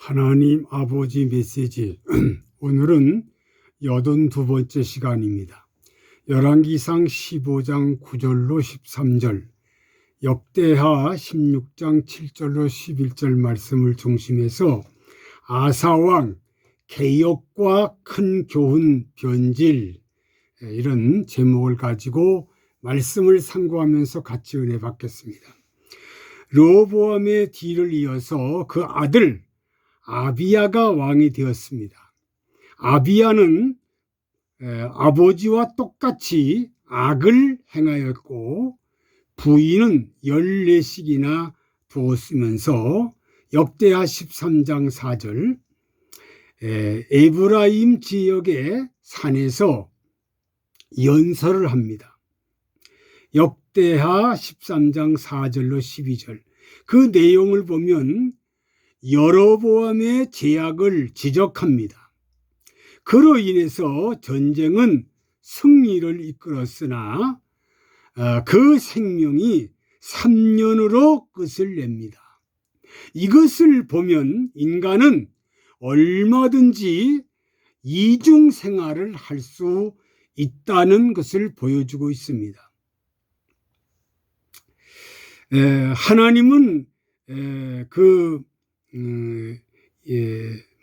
하나님 아버지 메시지 오늘은 82번째 시간입니다. 열왕기상 15장 9절로 13절, 역대하 16장 7절로 11절 말씀을 중심해서 아사왕 개혁과 큰 교훈 변질, 이런 제목을 가지고 말씀을 상고하면서 같이 은혜 받겠습니다. 르호보암의 뒤를 이어서 그 아들 아비야가 왕이 되었습니다. 아비야는 아버지와 똑같이 악을 행하였고 부인은 14씩이나 두었으면서 역대하 13장 4절 에브라임 지역의 산에서 연설을 합니다. 역대하 13장 4절로 12절 그 내용을 보면 여로보암의 죄악을 지적합니다. 그로 인해서 전쟁은 승리를 이끌었으나 그 생명이 3년으로 끝을 냅니다. 이것을 보면 인간은 얼마든지 이중 생활을 할 수 있다는 것을 보여주고 있습니다. 하나님은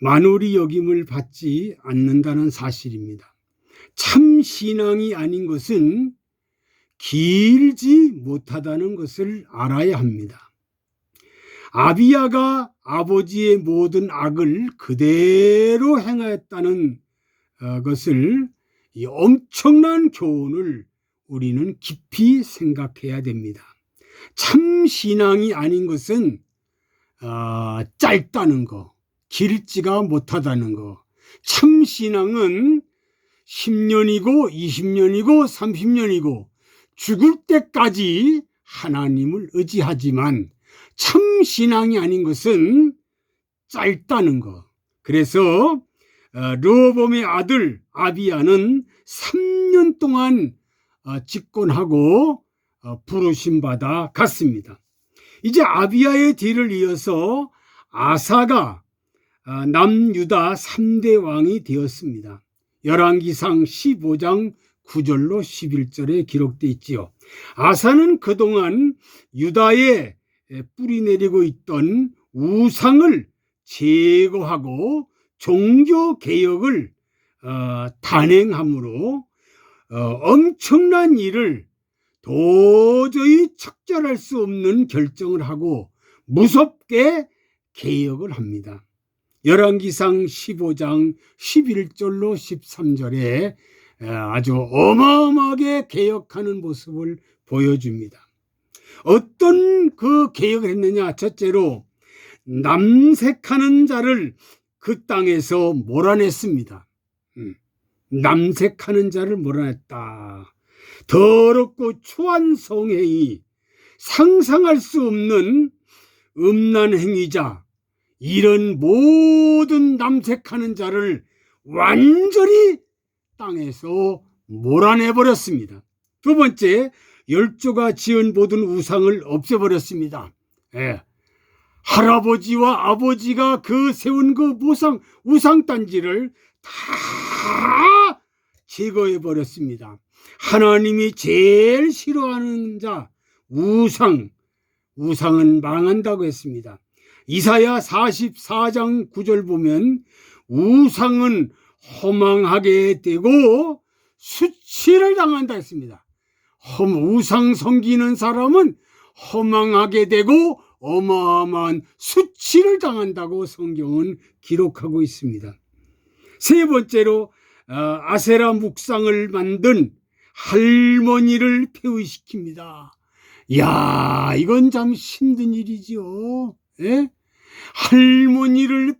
만홀히 여김을 받지 않는다는 사실입니다. 참 신앙이 아닌 것은 길지 못하다는 것을 알아야 합니다. 아비야가 아버지의 모든 악을 그대로 행하였다는 것을, 이 엄청난 교훈을 우리는 깊이 생각해야 됩니다. 참 신앙이 아닌 것은 짧다는 거, 길지가 못하다는 거. 참 신앙은 10년이고 20년이고 30년이고 죽을 때까지 하나님을 의지하지만 참 신앙이 아닌 것은 짧다는 거. 그래서 르호보암의 아들 아비야는 3년 동안 집권하고 부르심받아 갔습니다. 이제 아비야의 뒤를 이어서 아사가 남유다 3대 왕이 되었습니다. 열왕기상 15장 9절로 11절에 기록되어 있지요. 아사는 그동안 유다에 뿌리내리고 있던 우상을 제거하고 종교개혁을 단행함으로 엄청난 일을 도저히 척결할 수 없는 결정을 하고 무섭게 개혁을 합니다. 열왕기상 15장 11절로 13절에 아주 어마어마하게 개혁하는 모습을 보여줍니다. 어떤 그 개혁을 했느냐? 첫째로 남색하는 자를 그 땅에서 몰아냈습니다. 남색하는 자를 몰아냈다. 더럽고 추한 성행위, 상상할 수 없는 음란 행위자, 이런 모든 남색하는 자를 완전히 땅에서 몰아내버렸습니다. 두 번째, 열조가 지은 모든 우상을 없애버렸습니다. 할아버지와 아버지가 세운 그 우상단지를 다 제거해버렸습니다. 하나님이 제일 싫어하는 자, 우상은 망한다고 했습니다. 이사야 44장 9절 보면 우상은 허망하게 되고 수치를 당한다 했습니다. 우상 섬기는 사람은 허망하게 되고 어마어마한 수치를 당한다고 성경은 기록하고 있습니다. 세 번째로 아세라 묵상을 만든 할머니를 폐위시킵니다. 야, 이건 참 힘든 일이지요. 할머니를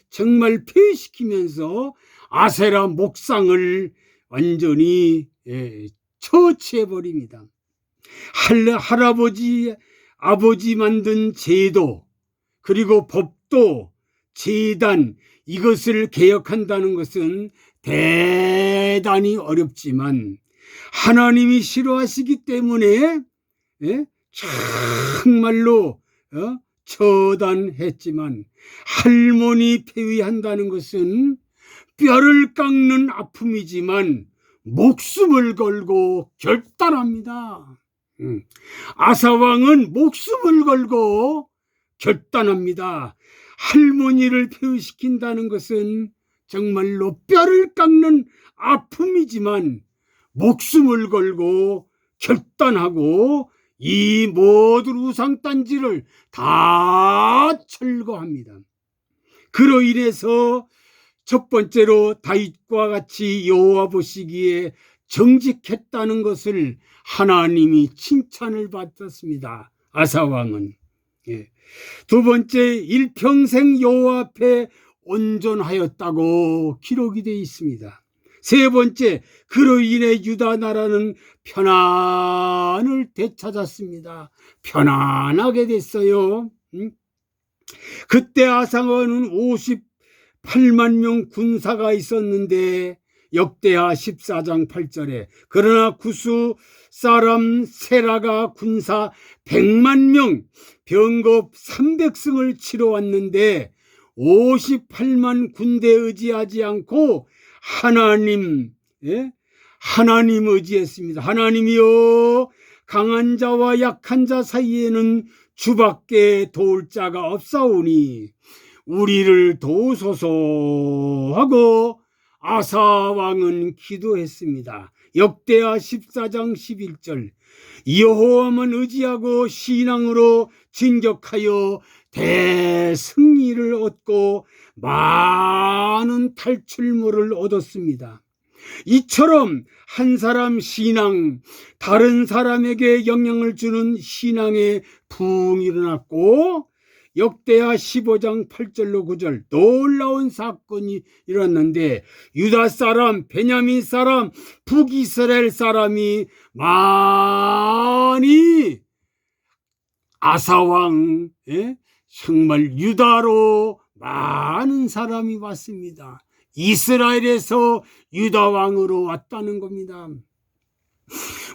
정말 폐위시키면서 아세라 목상을 완전히 처치해버립니다. 할아버지, 아버지 만든 제도, 그리고 법도, 제단, 이것을 개혁한다는 것은 대단히 어렵지만 하나님이 싫어하시기 때문에 정말로 처단했지만 할머니 폐위한다는 것은 뼈를 깎는 아픔이지만 목숨을 걸고 결단합니다. 아사왕은 목숨을 걸고 결단합니다. 할머니를 폐위시킨다는 것은 정말로 뼈를 깎는 아픔이지만 목숨을 걸고 결단하고 이 모든 우상단지를 다 철거합니다. 그로 인해서 첫 번째로 다윗과 같이 여호와 보시기에 정직했다는 것을 하나님이 칭찬을 받았습니다. 아사왕은. 두 번째, 일평생 여호와 앞에 온전하였다고 기록이 되어 있습니다. 세 번째, 그로 인해 유다 나라는 편안을 되찾았습니다. 편안하게 됐어요. 그때 아사왕은 58만 명 군사가 있었는데 역대하 14장 8절에 그러나 구스 사람 세라가 군사 100만 명 병겁 300승을 치러 왔는데 58만 군대 의지하지 않고 하나님 의지했습니다. 하나님이여, 강한 자와 약한 자 사이에는 주밖에 도울 자가 없사오니 우리를 도우소서 하고 아사 왕은 기도했습니다. 역대하 14장 11절 여호와만 의지하고 신앙으로 진격하여 대승리를 얻고 많은 탈출물을 얻었습니다. 이처럼 한 사람 신앙, 다른 사람에게 영향을 주는 신앙의 부흥이 일어났고 역대하 15장 8절로 9절 놀라운 사건이 일어났는데 유다 사람, 베냐민 사람, 북이스라엘 사람이 많이 아사왕 정말 유다로 많은 사람이 왔습니다. 이스라엘에서 유다왕으로 왔다는 겁니다.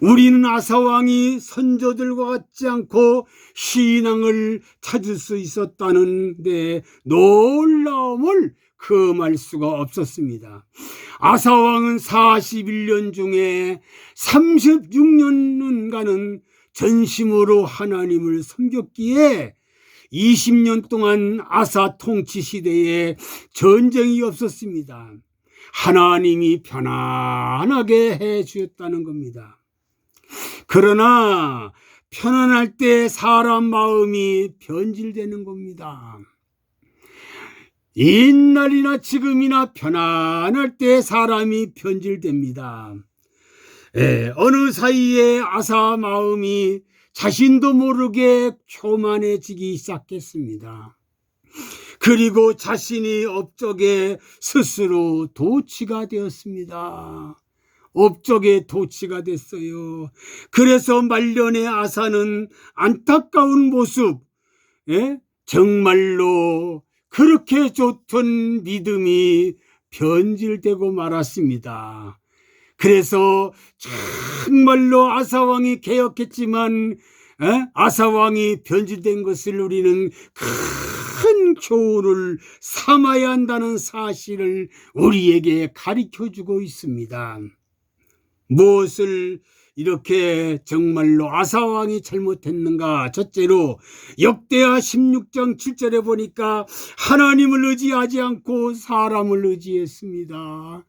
우리는 아사왕이 선조들과 같지 않고 신앙을 찾을 수 있었다는데 놀라움을 금할 수가 없었습니다. 아사왕은 41년 중에 36년간은 전심으로 하나님을 섬겼기에 20년 동안 아사 통치 시대에 전쟁이 없었습니다. 하나님이 편안하게 해 주셨다는 겁니다. 그러나 편안할 때 사람 마음이 변질되는 겁니다. 옛날이나 지금이나 편안할 때 사람이 변질됩니다. 어느 사이에 아사 마음이 자신도 모르게 교만해지기 시작했습니다. 그리고 자신이 업적에 스스로 도취가 되었습니다. 업적에 도취가 됐어요. 그래서 말년에 아사는 안타까운 모습, 정말로 그렇게 좋던 믿음이 변질되고 말았습니다. 그래서 정말로 아사왕이 개혁했지만 아사왕이 변질된 것을 우리는 큰 교훈을 삼아야 한다는 사실을 우리에게 가르쳐주고 있습니다. 무엇을 이렇게 정말로 아사왕이 잘못했는가? 첫째로 역대하 16장 7절에 보니까 하나님을 의지하지 않고 사람을 의지했습니다.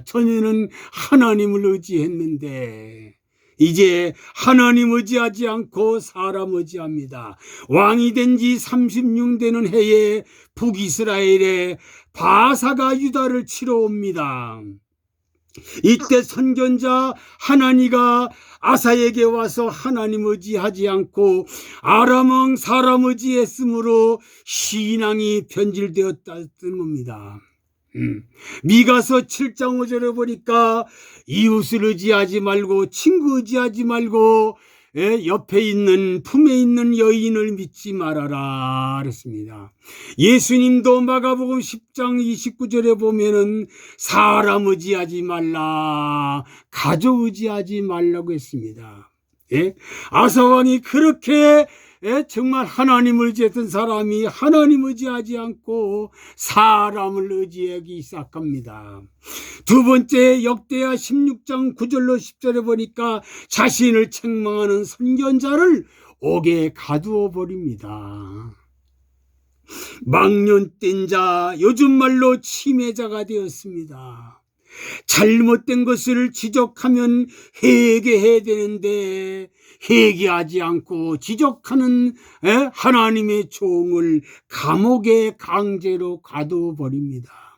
전에는 하나님을 의지했는데 이제 하나님 의지하지 않고 사람 의지합니다. 왕이 된 지 36되는 해에 북이스라엘에 바사가 유다를 치러 옵니다. 이때 선견자 하나니가 아사에게 와서 하나님 의지하지 않고 아람왕 사람 의지했으므로 신앙이 변질되었다는 겁니다. 미가서 7장 5절에 보니까 이웃을 의지하지 말고 친구 의지하지 말고 옆에 있는 품에 있는 여인을 믿지 말아라 그랬습니다. 예수님도 마가복음 10장 29절에 보면은 사람 의지하지 말라, 가족 의지하지 말라고 했습니다. 아사왕이 그렇게 정말 하나님을 의지했던 사람이 하나님 의지하지 않고 사람을 의지하기 시작합니다. 두 번째, 역대하 16장 9절로 10절에 보니까 자신을 책망하는 선견자를 옥에 가두어 버립니다. 망령된 자, 요즘 말로 치매자가 되었습니다. 잘못된 것을 지적하면 회개해야 되는데 회개하지 않고 지적하는 하나님의 종을 감옥에 강제로 가두어 버립니다.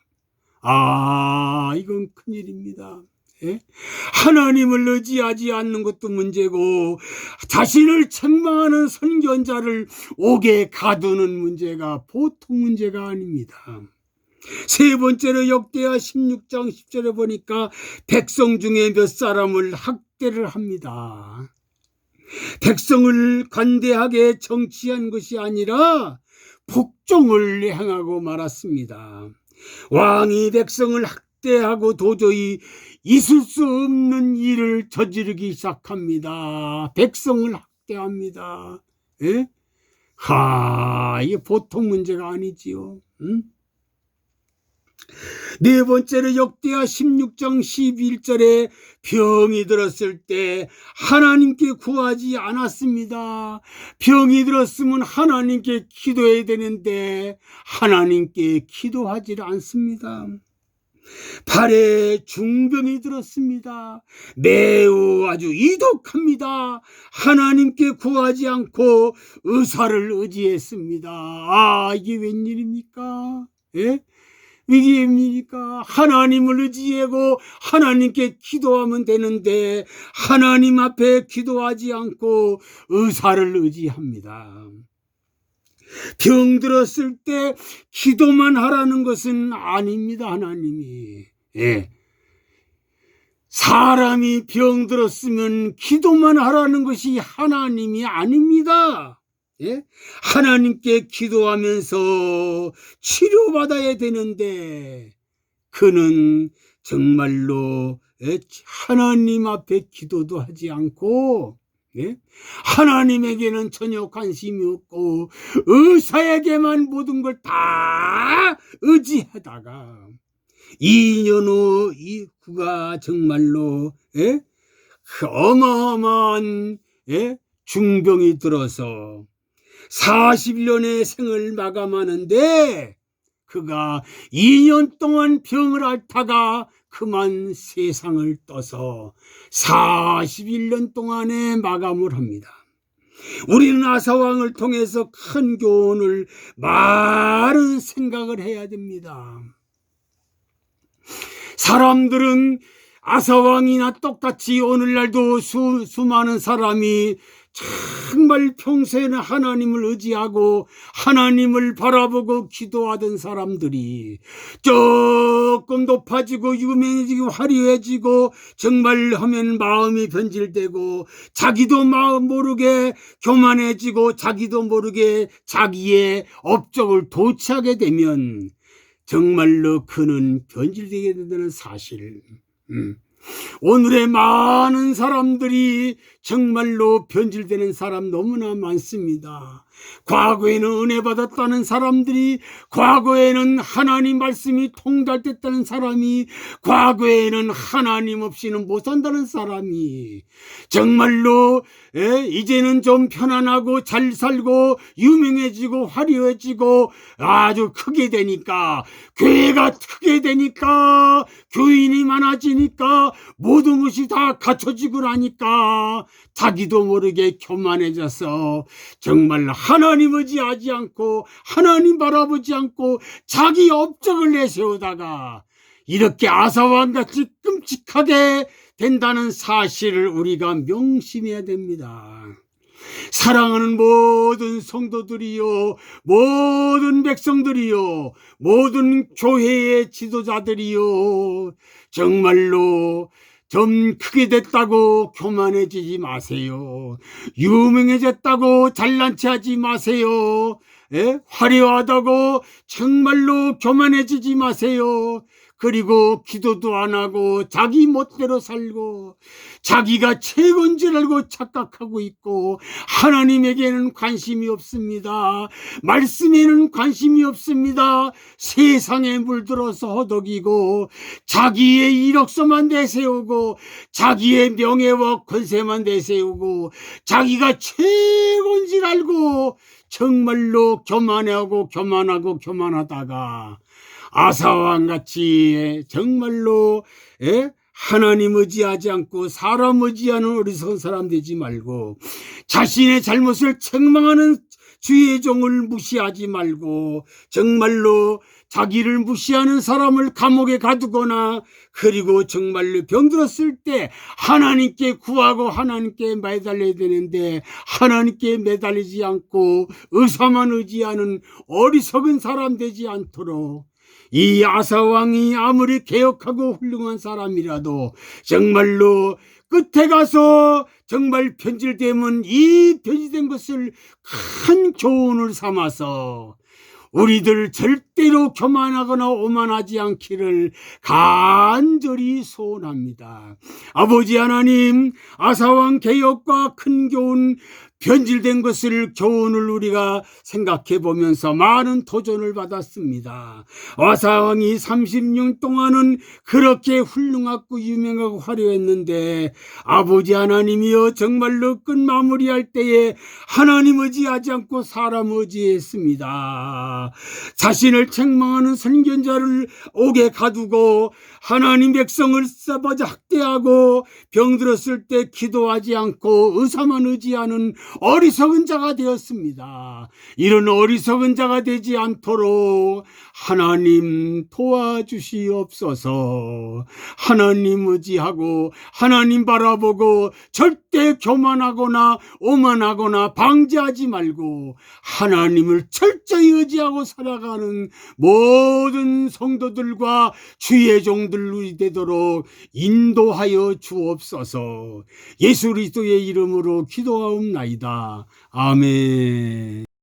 이건 큰일입니다. 하나님을 의지하지 않는 것도 문제고 자신을 책망하는 선견자를 옥에 가두는 문제가 보통 문제가 아닙니다. 세 번째로 역대하 16장 10절에 보니까 백성 중에 몇 사람을 학대를 합니다. 백성을 관대하게 정치한 것이 아니라 복종을 행하고 말았습니다. 왕이 백성을 학대하고 도저히 있을 수 없는 일을 저지르기 시작합니다. 백성을 학대합니다. 이게 보통 문제가 아니지요. 네 번째로 역대하 16장 11절에 병이 들었을 때 하나님께 구하지 않았습니다. 병이 들었으면 하나님께 기도해야 되는데 하나님께 기도하지 않습니다. 발에 중병이 들었습니다. 매우 아주 이독합니다. 하나님께 구하지 않고 의사를 의지했습니다. 이게 웬일입니까? 이게 뭡니까? 하나님을 의지하고 하나님께 기도하면 되는데 하나님 앞에 기도하지 않고 의사를 의지합니다. 병 들었을 때 기도만 하라는 것은 아닙니다. 하나님이 사람이 병 들었으면 기도만 하라는 것이 하나님이 아닙니다. 하나님께 기도하면서 치료받아야 되는데 그는 정말로 하나님 앞에 기도도 하지 않고 하나님에게는 전혀 관심이 없고 의사에게만 모든 걸 다 의지하다가 2년 후 이 그가 정말로 어마어마한 중병이 들어서 40년의 생을 마감하는데 그가 2년 동안 병을 앓다가 그만 세상을 떠서 41년 동안에 마감을 합니다. 우리는 아사왕을 통해서 큰 교훈을 많은 생각을 해야 됩니다. 사람들은 아사왕이나 똑같이 오늘날도 수많은 사람이 정말 평소에는 하나님을 의지하고 하나님을 바라보고 기도하던 사람들이 조금 높아지고 유명해지고 화려해지고 정말 하면 마음이 변질되고 자기도 마음 모르게 교만해지고 자기도 모르게 자기의 업적을 도취하게 되면 정말로 그는 변질되게 된다는 사실. 오늘의 많은 사람들이 정말로 변질되는 사람 너무나 많습니다. 과거에는 은혜 받았다는 사람들이, 과거에는 하나님 말씀이 통달됐다는 사람이, 과거에는 하나님 없이는 못 산다는 사람이 정말로 이제는 좀 편안하고 잘 살고 유명해지고 화려해지고 아주 크게 되니까, 교회가 크게 되니까, 교인이 많아지니까 모든 것이 다 갖춰지고 나니까 자기도 모르게 교만해져서 정말 하나님 의지하지 않고 하나님 바라보지 않고 자기 업적을 내세우다가 이렇게 아사왕같이 끔찍하게 된다는 사실을 우리가 명심해야 됩니다. 사랑하는 모든 성도들이요, 모든 백성들이요, 모든 교회의 지도자들이요, 정말로 좀 크게 됐다고 교만해지지 마세요. 유명해졌다고 잘난 체 하지 마세요. 화려하다고 정말로 교만해지지 마세요. 그리고 기도도 안 하고 자기 멋대로 살고 자기가 최고인 줄 알고 착각하고 있고 하나님에게는 관심이 없습니다. 말씀에는 관심이 없습니다. 세상에 물들어서 허덕이고 자기의 이력서만 내세우고 자기의 명예와 권세만 내세우고 자기가 최고인 줄 알고 정말로 교만하다가 아사왕 같이 정말로 하나님 의지하지 않고 사람 의지하는 어리석은 사람 되지 말고 자신의 잘못을 책망하는 주의 종을 무시하지 말고 정말로 자기를 무시하는 사람을 감옥에 가두거나 그리고 정말로 병들었을 때 하나님께 구하고 하나님께 매달려야 되는데 하나님께 매달리지 않고 의사만 의지하는 어리석은 사람 되지 않도록 이 아사왕이 아무리 개혁하고 훌륭한 사람이라도 정말로 끝에 가서 정말 변질되면 이 변질된 것을 큰 교훈을 삼아서 우리들 절대로 교만하거나 오만하지 않기를 간절히 소원합니다. 아버지 하나님, 아사왕 개혁과 큰 교훈, 변질된 것을 교훈을 우리가 생각해 보면서 많은 도전을 받았습니다. 아사왕이 30년 동안은 그렇게 훌륭하고 유명하고 화려했는데 아버지 하나님이여 정말로 끝마무리할 때에 하나님 의지하지 않고 사람 의지했습니다. 자신을 책망하는 선견자를 옥에 가두고 하나님 백성을 썩어져 학대하고 병들었을 때 기도하지 않고 의사만 의지하는 어리석은 자가 되었습니다. 이런 어리석은 자가 되지 않도록 하나님 도와주시옵소서. 하나님 의지하고 하나님 바라보고 절대 교만하거나 오만하거나 방지하지 말고 하나님을 철저히 의지하고 살아가는 모든 성도들과 주의 종들이 되도록 인도하여 주옵소서. 예수 그리스도의 이름으로 기도하옵나이다. 아멘.